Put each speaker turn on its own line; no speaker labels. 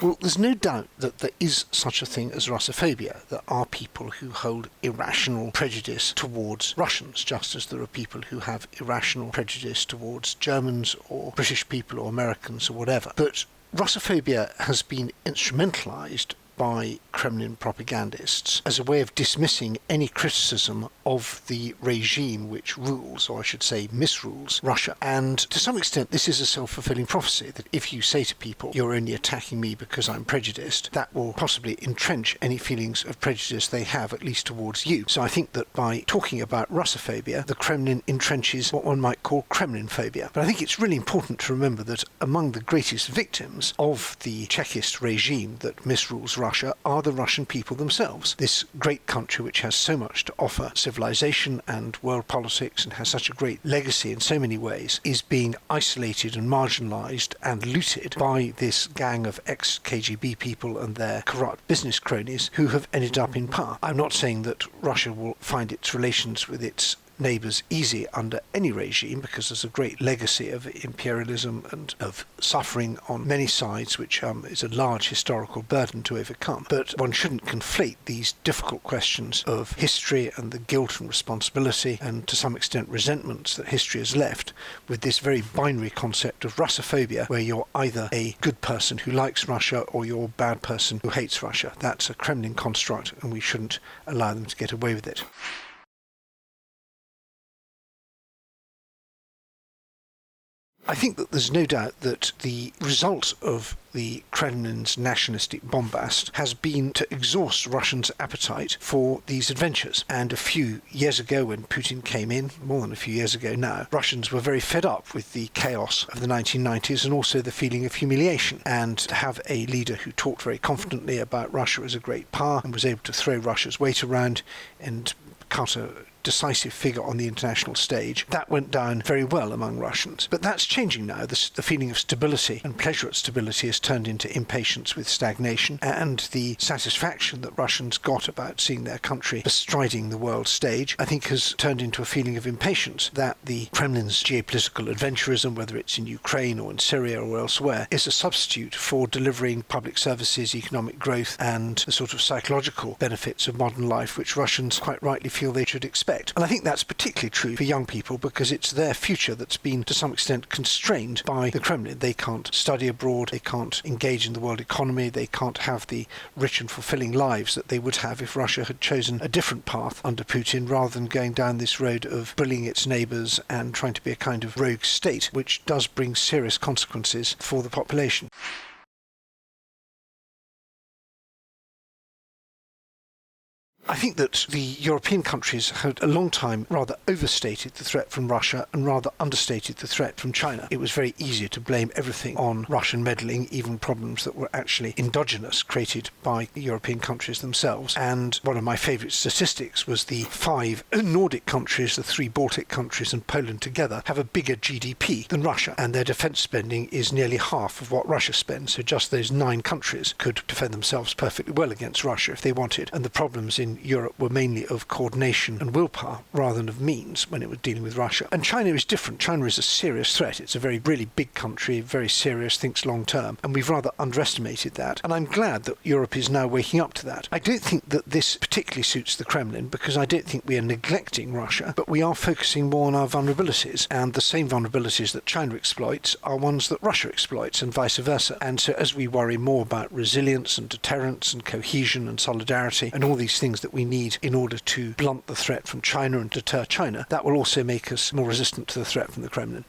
Well, there's no doubt that there is such a thing as Russophobia. There are people who hold irrational prejudice towards Russians, just as there are people who have irrational prejudice towards Germans or British people or Americans or whatever. But Russophobia has been instrumentalized by Kremlin propagandists as a way of dismissing any criticism of the regime which rules, or I should say misrules, Russia. And to some extent this is a self-fulfilling prophecy, that if you say to people, you're only attacking me because I'm prejudiced, that will possibly entrench any feelings of prejudice they have, at least towards you. So I think that by talking about Russophobia, the Kremlin entrenches what one might call Kremlinphobia. But I think it's really important to remember that among the greatest victims of the Chekist regime that misrules Russia are the Russian people themselves. This great country which has so much to offer civilization and world politics and has such a great legacy in so many ways is being isolated and marginalized and looted by this gang of ex-KGB people and their corrupt business cronies who have ended up in power. I'm not saying that Russia will find its relations with its neighbours easy under any regime, because there's a great legacy of imperialism and of suffering on many sides, which is a large historical burden to overcome. But one shouldn't conflate these difficult questions of history and the guilt and responsibility and to some extent resentments that history has left with this very binary concept of Russophobia, where you're either a good person who likes Russia or you're a bad person who hates Russia. That's a Kremlin construct, and we shouldn't allow them to get away with it. I think that there's no doubt that the result of the Kremlin's nationalistic bombast has been to exhaust Russians' appetite for these adventures. And a few years ago, when Putin came in, more than a few years ago now, Russians were very fed up with the chaos of the 1990s and also the feeling of humiliation. And to have a leader who talked very confidently about Russia as a great power and was able to throw Russia's weight around and cut a decisive figure on the international stage, that went down very well among Russians. But that's changing now. The feeling of stability and pleasure at stability has turned into impatience with stagnation, and the satisfaction that Russians got about seeing their country bestriding the world stage, I think, has turned into a feeling of impatience that the Kremlin's geopolitical adventurism, whether it's in Ukraine or in Syria or elsewhere, is a substitute for delivering public services, economic growth, and the sort of psychological benefits of modern life which Russians quite rightly feel they should expect. And I think that's particularly true for young people, because it's their future that's been to some extent constrained by the Kremlin. They can't study abroad, they can't engage in the world economy, they can't have the rich and fulfilling lives that they would have if Russia had chosen a different path under Putin, rather than going down this road of bullying its neighbours and trying to be a kind of rogue state, which does bring serious consequences for the population. I think that the European countries had a long time rather overstated the threat from Russia and rather understated the threat from China. It was very easy to blame everything on Russian meddling, even problems that were actually endogenous, created by European countries themselves. And one of my favourite statistics was the 5 Nordic countries, the 3 Baltic countries and Poland together, have a bigger GDP than Russia, and their defence spending is nearly half of what Russia spends. So just those 9 countries could defend themselves perfectly well against Russia if they wanted. And the problems in Europe were mainly of coordination and willpower rather than of means when it was dealing with Russia. And China is different. China is a serious threat. It's a really big country, very serious, thinks long term, and we've rather underestimated that. And I'm glad that Europe is now waking up to that. I don't think that this particularly suits the Kremlin, because I don't think we are neglecting Russia, but we are focusing more on our vulnerabilities, and the same vulnerabilities that China exploits are ones that Russia exploits, and vice versa. And so as we worry more about resilience and deterrence and cohesion and solidarity and all these things that we need in order to blunt the threat from China and deter China, that will also make us more resistant to the threat from the Kremlin.